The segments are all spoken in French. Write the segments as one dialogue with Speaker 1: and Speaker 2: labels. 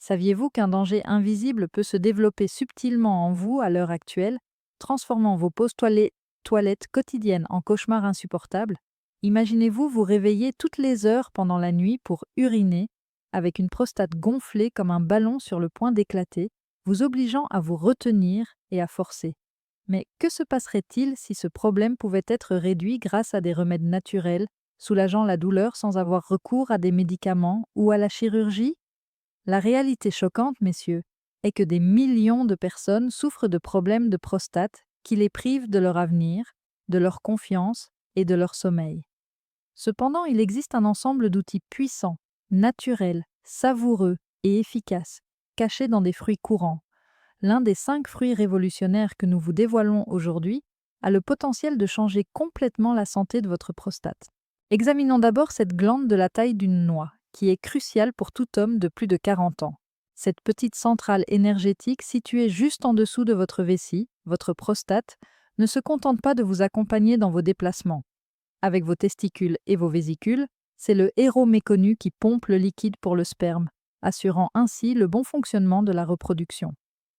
Speaker 1: Saviez-vous qu'un danger invisible peut se développer subtilement en vous à l'heure actuelle, transformant vos pauses toilettes quotidiennes en cauchemars insupportables? Imaginez-vous vous réveiller toutes les heures pendant la nuit pour uriner, avec une prostate gonflée comme un ballon sur le point d'éclater, vous obligeant à vous retenir et à forcer. Mais que se passerait-il si ce problème pouvait être réduit grâce à des remèdes naturels, soulageant la douleur sans avoir recours à des médicaments ou à la chirurgie? La réalité choquante, messieurs, est que des millions de personnes souffrent de problèmes de prostate qui les privent de leur avenir, de leur confiance et de leur sommeil. Cependant, il existe un ensemble d'outils puissants, naturels, savoureux et efficaces, cachés dans des fruits courants. L'un des 5 fruits révolutionnaires que nous vous dévoilons aujourd'hui a le potentiel de changer complètement la santé de votre prostate. Examinons d'abord cette glande de la taille d'une noix, qui est cruciale pour tout homme de plus de 40 ans. Cette petite centrale énergétique située juste en dessous de votre vessie, votre prostate, ne se contente pas de vous accompagner dans vos déplacements. Avec vos testicules et vos vésicules, c'est le héros méconnu qui pompe le liquide pour le sperme, assurant ainsi le bon fonctionnement de la reproduction.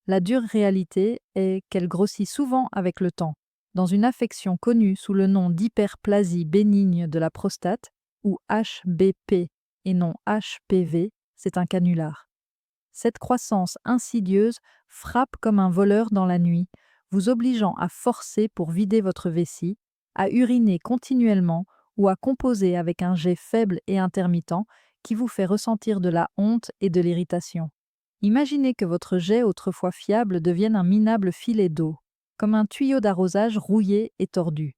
Speaker 1: La dure réalité est qu'elle grossit souvent avec le temps, dans une affection connue sous le nom d'hyperplasie bénigne de la prostate, ou HBP et non HPV, c'est un canular. Cette croissance insidieuse frappe comme un voleur dans la nuit, vous obligeant à forcer pour vider votre vessie, à uriner continuellement ou à composer avec un jet faible et intermittent qui vous fait ressentir de la honte et de l'irritation. Imaginez que votre jet autrefois fiable devienne un minable filet d'eau, comme un tuyau d'arrosage rouillé et tordu.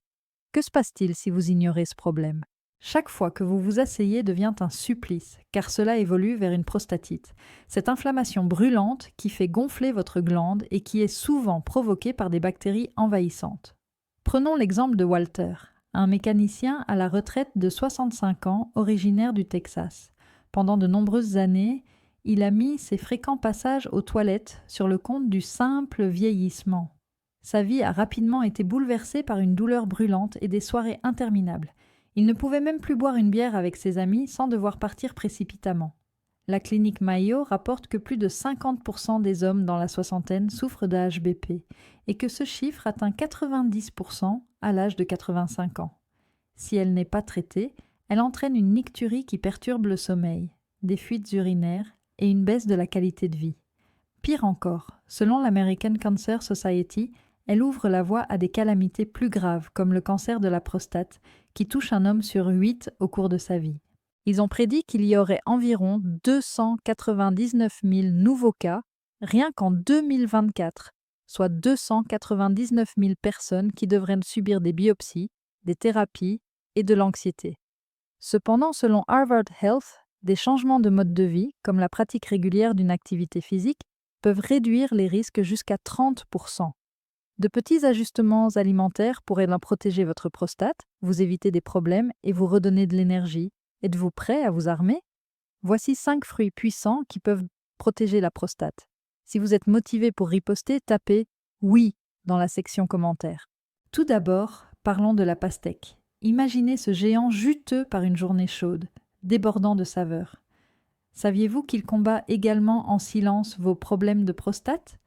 Speaker 1: Que se passe-t-il si vous ignorez ce problème? Chaque fois que vous vous asseyez devient un supplice, car cela évolue vers une prostatite. Cette inflammation brûlante qui fait gonfler votre glande et qui est souvent provoquée par des bactéries envahissantes. Prenons l'exemple de Walter, un mécanicien à la retraite de 65 ans, originaire du Texas. Pendant de nombreuses années, il a mis ses fréquents passages aux toilettes sur le compte du simple vieillissement. Sa vie a rapidement été bouleversée par une douleur brûlante et des soirées interminables. Il ne pouvait même plus boire une bière avec ses amis sans devoir partir précipitamment. La clinique Mayo rapporte que plus de 50% des hommes dans la soixantaine souffrent de HBP et que ce chiffre atteint 90% à l'âge de 85 ans. Si elle n'est pas traitée, elle entraîne une nicturie qui perturbe le sommeil, des fuites urinaires et une baisse de la qualité de vie. Pire encore, selon l'American Cancer Society, elle ouvre la voie à des calamités plus graves comme le cancer de la prostate qui touche un homme sur 8 au cours de sa vie. Ils ont prédit qu'il y aurait environ 299 000 nouveaux cas rien qu'en 2024, soit 299 000 personnes qui devraient subir des biopsies, des thérapies et de l'anxiété. Cependant, selon Harvard Health, des changements de mode de vie, comme la pratique régulière d'une activité physique, peuvent réduire les risques jusqu'à 30%. De petits ajustements alimentaires pourraient en protéger votre prostate, vous éviter des problèmes et vous redonner de l'énergie. Êtes-vous prêt à vous armer? Voici 5 fruits puissants qui peuvent protéger la prostate. Si vous êtes motivé pour riposter, tapez « Oui » dans la section commentaires. Tout d'abord, parlons de la pastèque. Imaginez ce géant juteux par une journée chaude, débordant de saveurs. Saviez-vous qu'il combat également en silence vos problèmes de prostate?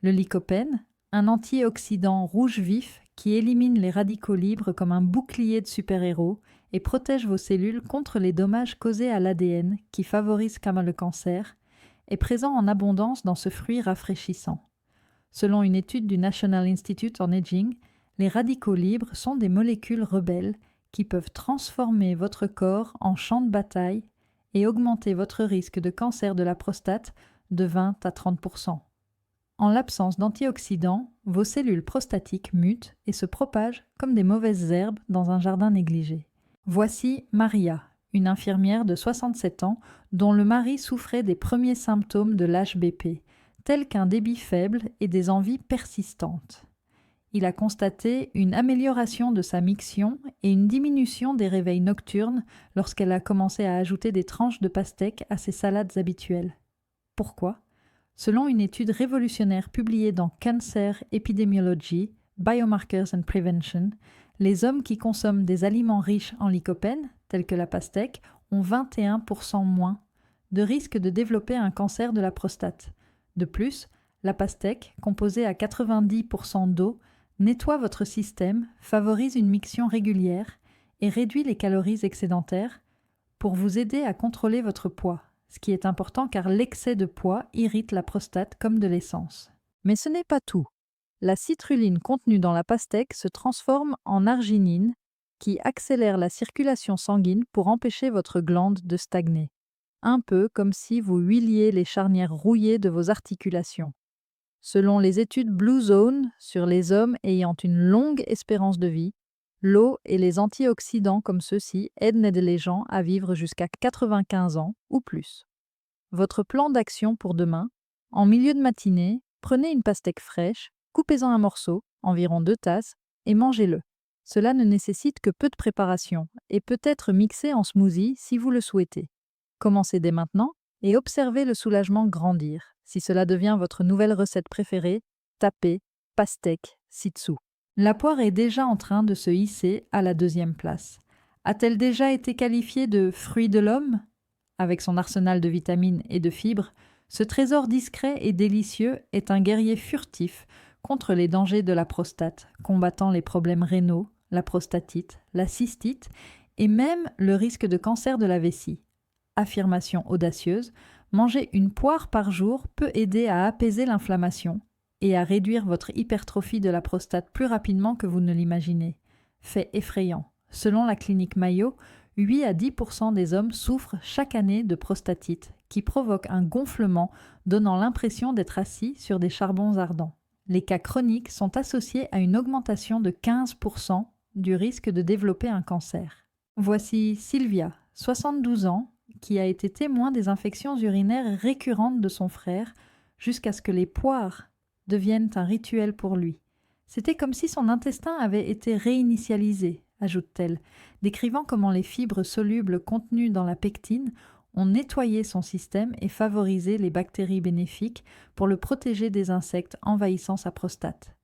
Speaker 1: Le lycopène, un antioxydant rouge vif qui élimine les radicaux libres comme un bouclier de super-héros et protège vos cellules contre les dommages causés à l'ADN qui favorisent comme le cancer, est présent en abondance dans ce fruit rafraîchissant. Selon une étude du National Institute on Aging, les radicaux libres sont des molécules rebelles qui peuvent transformer votre corps en champ de bataille et augmenter votre risque de cancer de la prostate de 20 à 30%. En l'absence d'antioxydants, vos cellules prostatiques mutent et se propagent comme des mauvaises herbes dans un jardin négligé. Voici Maria, une infirmière de 67 ans dont le mari souffrait des premiers symptômes de l'HBP, tels qu'un débit faible et des envies persistantes. Il a constaté une amélioration de sa miction et une diminution des réveils nocturnes lorsqu'elle a commencé à ajouter des tranches de pastèque à ses salades habituelles. Pourquoi ? Selon une étude révolutionnaire publiée dans Cancer Epidemiology, Biomarkers and Prevention, les hommes qui consomment des aliments riches en lycopène, tels que la pastèque, ont 21% moins de risque de développer un cancer de la prostate. De plus, la pastèque, composée à 90% d'eau, nettoie votre système, favorise une miction régulière et réduit les calories excédentaires pour vous aider à contrôler votre poids, ce qui est important car l'excès de poids irrite la prostate comme de l'essence. Mais ce n'est pas tout. La citrulline contenue dans la pastèque se transforme en arginine qui accélère la circulation sanguine pour empêcher votre glande de stagner. Un peu comme si vous huiliez les charnières rouillées de vos articulations. Selon les études Blue Zone sur les hommes ayant une longue espérance de vie, l'eau et les antioxydants comme ceux-ci aident les gens à vivre jusqu'à 95 ans ou plus. Votre plan d'action pour demain: en milieu de matinée, prenez une pastèque fraîche, coupez-en un morceau, environ 2 tasses, et mangez-le. Cela ne nécessite que peu de préparation et peut être mixé en smoothie si vous le souhaitez. Commencez dès maintenant et observez le soulagement grandir. Si cela devient votre nouvelle recette préférée, tapez pastèque ci-dessous. La poire est déjà en train de se hisser à la 2e place. A-t-elle déjà été qualifiée de fruit de l'homme? Avec son arsenal de vitamines et de fibres, ce trésor discret et délicieux est un guerrier furtif contre les dangers de la prostate, combattant les problèmes rénaux, la prostatite, la cystite et même le risque de cancer de la vessie. Affirmation audacieuse: manger une poire par jour peut aider à apaiser l'inflammation et à réduire votre hypertrophie de la prostate plus rapidement que vous ne l'imaginez. Fait effrayant. Selon la clinique Mayo, 8 à 10% des hommes souffrent chaque année de prostatite, qui provoque un gonflement donnant l'impression d'être assis sur des charbons ardents. Les cas chroniques sont associés à une augmentation de 15% du risque de développer un cancer. Voici Sylvia, 72 ans, qui a été témoin des infections urinaires récurrentes de son frère jusqu'à ce que les poires deviennent un rituel pour lui. C'était comme si son intestin avait été réinitialisé, ajoute-t-elle, décrivant comment les fibres solubles contenues dans la pectine ont nettoyé son système et favorisé les bactéries bénéfiques pour le protéger des insectes envahissant sa prostate.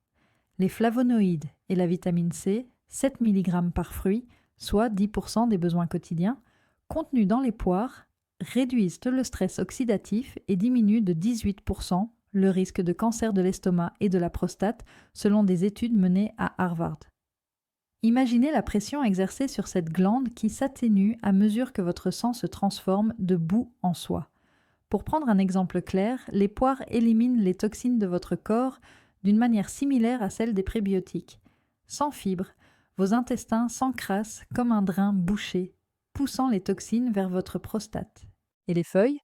Speaker 1: Les flavonoïdes et la vitamine C, 7 mg par fruit, soit 10% des besoins quotidiens, contenus dans les poires, réduisent le stress oxydatif et diminuent de 18% le risque de cancer de l'estomac et de la prostate, selon des études menées à Harvard. Imaginez la pression exercée sur cette glande qui s'atténue à mesure que votre sang se transforme de boue en soie. Pour prendre un exemple clair, les poires éliminent les toxines de votre corps d'une manière similaire à celle des prébiotiques. Sans fibres, vos intestins s'encrassent comme un drain bouché, poussant les toxines vers votre prostate. Et les feuilles?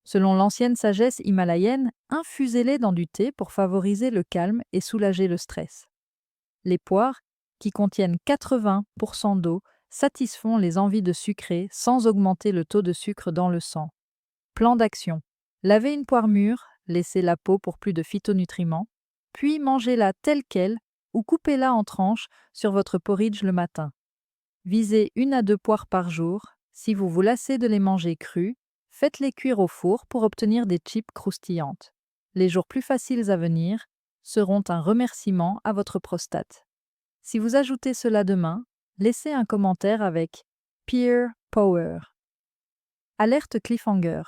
Speaker 1: Selon l'ancienne sagesse himalayenne, infusez-les dans du thé pour favoriser le calme et soulager le stress. Les poires, qui contiennent 80% d'eau, satisfont les envies de sucrer sans augmenter le taux de sucre dans le sang. Plan d'action: lavez une poire mûre, laissez la peau pour plus de phytonutriments, puis mangez-la telle quelle ou coupez-la en tranches sur votre porridge le matin. Visez 1 à 2 poires par jour. Si vous vous lassez de les manger crues, faites-les cuire au four pour obtenir des chips croustillantes. Les jours plus faciles à venir seront un remerciement à votre prostate. Si vous ajoutez cela demain, laissez un commentaire avec Peer Power. Alerte cliffhanger.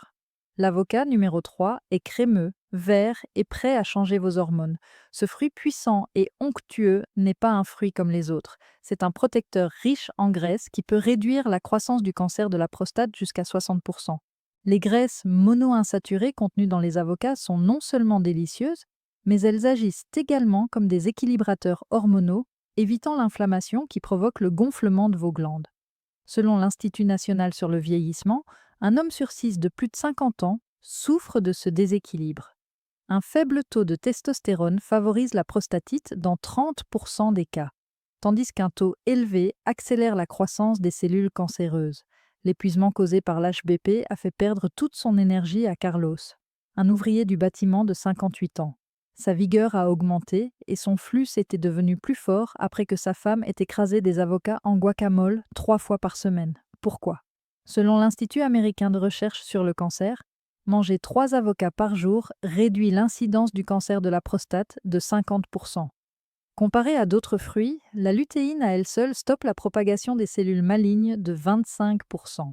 Speaker 1: L'avocat numéro 3 est crémeux, vert et prêt à changer vos hormones. Ce fruit puissant et onctueux n'est pas un fruit comme les autres. C'est un protecteur riche en graisse qui peut réduire la croissance du cancer de la prostate jusqu'à 60%. Les graisses monoinsaturées contenues dans les avocats sont non seulement délicieuses, mais elles agissent également comme des équilibrateurs hormonaux, évitant l'inflammation qui provoque le gonflement de vos glandes. Selon l'Institut national sur le vieillissement, un homme sur 6 de plus de 50 ans souffre de ce déséquilibre. Un faible taux de testostérone favorise la prostatite dans 30% des cas, tandis qu'un taux élevé accélère la croissance des cellules cancéreuses. L'épuisement causé par l'HBP a fait perdre toute son énergie à Carlos, un ouvrier du bâtiment de 58 ans. Sa vigueur a augmenté et son flux était devenu plus fort après que sa femme ait écrasé des avocats en guacamole 3 fois par semaine. Pourquoi? Selon l'Institut américain de recherche sur le cancer, manger 3 avocats par jour réduit l'incidence du cancer de la prostate de 50%. Comparé à d'autres fruits, la lutéine à elle seule stoppe la propagation des cellules malignes de 25%.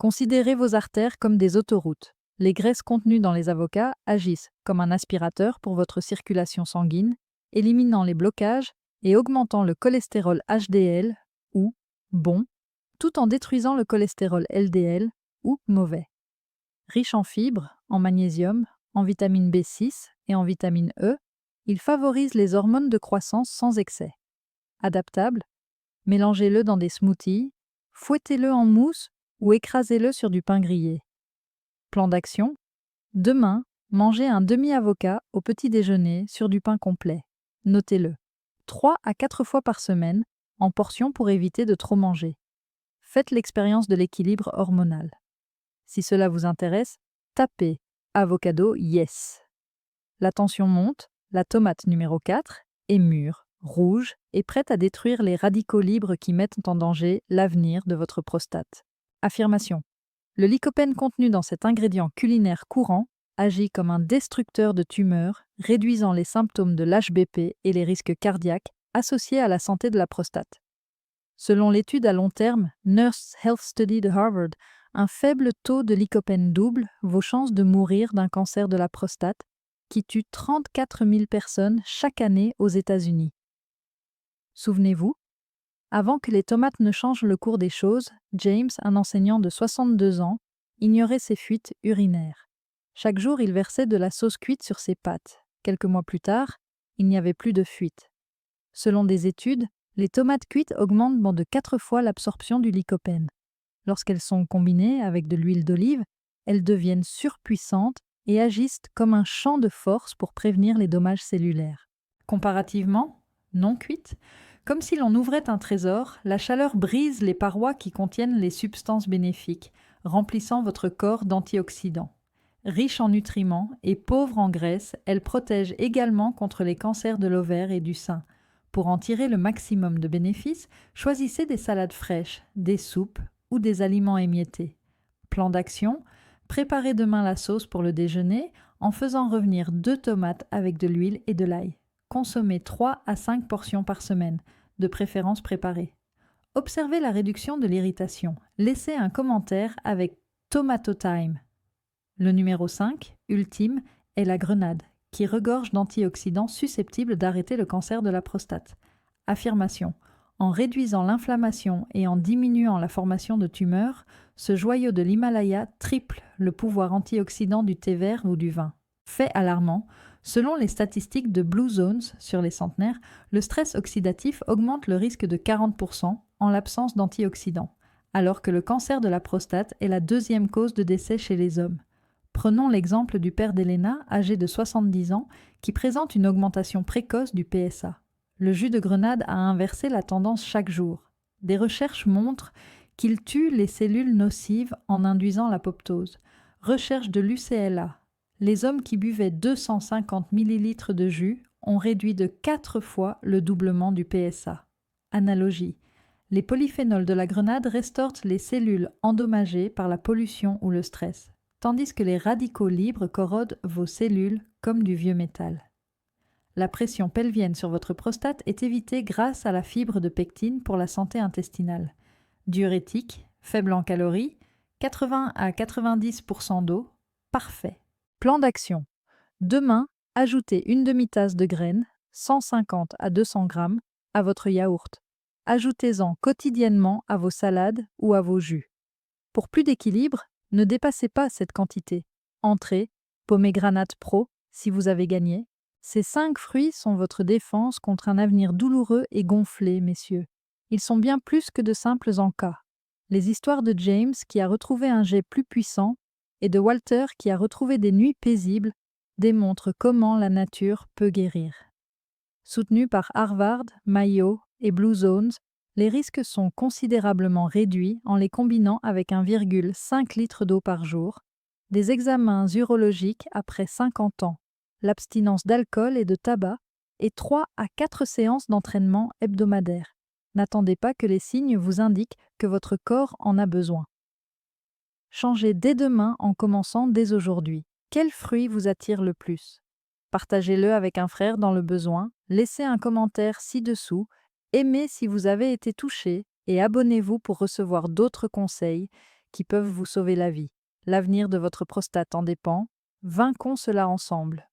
Speaker 1: Considérez vos artères comme des autoroutes. Les graisses contenues dans les avocats agissent comme un aspirateur pour votre circulation sanguine, éliminant les blocages et augmentant le cholestérol HDL ou bon, tout en détruisant le cholestérol LDL ou mauvais. Riche en fibres, en magnésium, en vitamine B6 et en vitamine E, il favorise les hormones de croissance sans excès. Adaptable, mélangez-le dans des smoothies, fouettez-le en mousse ou écrasez-le sur du pain grillé. Plan d'action: demain, mangez un demi-avocat au petit déjeuner sur du pain complet. Notez-le. 3 à 4 fois par semaine, en portions pour éviter de trop manger. Faites l'expérience de l'équilibre hormonal. Si cela vous intéresse, tapez avocado yes. La tension monte, la tomate numéro 4 est mûre, rouge et prête à détruire les radicaux libres qui mettent en danger l'avenir de votre prostate. Affirmation: le lycopène contenu dans cet ingrédient culinaire courant agit comme un destructeur de tumeurs, réduisant les symptômes de l'HBP et les risques cardiaques associés à la santé de la prostate. Selon l'étude à long terme Nurse Health Study de Harvard, un faible taux de lycopène double vos chances de mourir d'un cancer de la prostate, qui tue 34 000 personnes chaque année aux États-Unis. Souvenez-vous, avant que les tomates ne changent le cours des choses, James, un enseignant de 62 ans, ignorait ses fuites urinaires. Chaque jour, il versait de la sauce cuite sur ses pattes. Quelques mois plus tard, il n'y avait plus de fuite. Selon des études, les tomates cuites augmentent de 4 fois l'absorption du lycopène. Lorsqu'elles sont combinées avec de l'huile d'olive, elles deviennent surpuissantes et agissent comme un champ de force pour prévenir les dommages cellulaires. Comparativement, non cuites, comme si l'on ouvrait un trésor, la chaleur brise les parois qui contiennent les substances bénéfiques, remplissant votre corps d'antioxydants. Riche en nutriments et pauvre en graisse, elle protège également contre les cancers de l'ovaire et du sein. Pour en tirer le maximum de bénéfices, choisissez des salades fraîches, des soupes ou des aliments émiettés. Plan d'action: préparez demain la sauce pour le déjeuner en faisant revenir 2 tomates avec de l'huile et de l'ail. Consommez 3 à 5 portions par semaine, de préférence préparées. Observez la réduction de l'irritation. Laissez un commentaire avec Tomato Time. Le numéro 5, ultime, est la grenade, qui regorge d'antioxydants susceptibles d'arrêter le cancer de la prostate. Affirmation: en réduisant l'inflammation et en diminuant la formation de tumeurs, ce joyau de l'Himalaya triple le pouvoir antioxydant du thé vert ou du vin. Fait alarmant, selon les statistiques de Blue Zones sur les centenaires, le stress oxydatif augmente le risque de 40% en l'absence d'antioxydants, alors que le cancer de la prostate est la 2e cause de décès chez les hommes. Prenons l'exemple du père d'Elena, âgé de 70 ans, qui présente une augmentation précoce du PSA. Le jus de grenade a inversé la tendance chaque jour. Des recherches montrent qu'il tue les cellules nocives en induisant l'apoptose. Recherche de l'UCLA. Les hommes qui buvaient 250 ml de jus ont réduit de 4 fois le doublement du PSA. Analogie: les polyphénols de la grenade restaurent les cellules endommagées par la pollution ou le stress, tandis que les radicaux libres corrodent vos cellules comme du vieux métal. La pression pelvienne sur votre prostate est évitée grâce à la fibre de pectine pour la santé intestinale. Diurétique, faible en calories, 80 à 90% d'eau, parfait. Plan d'action: demain, ajoutez une demi-tasse de graines, 150 à 200 grammes, à votre yaourt. Ajoutez-en quotidiennement à vos salades ou à vos jus. Pour plus d'équilibre, ne dépassez pas cette quantité. Entrez, Pomegranate Pro, si vous avez gagné. Ces 5 fruits sont votre défense contre un avenir douloureux et gonflé, messieurs. Ils sont bien plus que de simples encas. Les histoires de James qui a retrouvé un jet plus puissant et de Walter qui a retrouvé des nuits paisibles démontrent comment la nature peut guérir. Soutenus par Harvard, Mayo et Blue Zones, les risques sont considérablement réduits en les combinant avec 1,5 litre d'eau par jour, des examens urologiques après 50 ans, l'abstinence d'alcool et de tabac et 3 à 4 séances d'entraînement hebdomadaires. N'attendez pas que les signes vous indiquent que votre corps en a besoin. Changez dès demain en commençant dès aujourd'hui. Quel fruit vous attire le plus? Partagez-le avec un frère dans le besoin, laissez un commentaire ci-dessous, aimez si vous avez été touché et abonnez-vous pour recevoir d'autres conseils qui peuvent vous sauver la vie. L'avenir de votre prostate en dépend. Vaincons cela ensemble.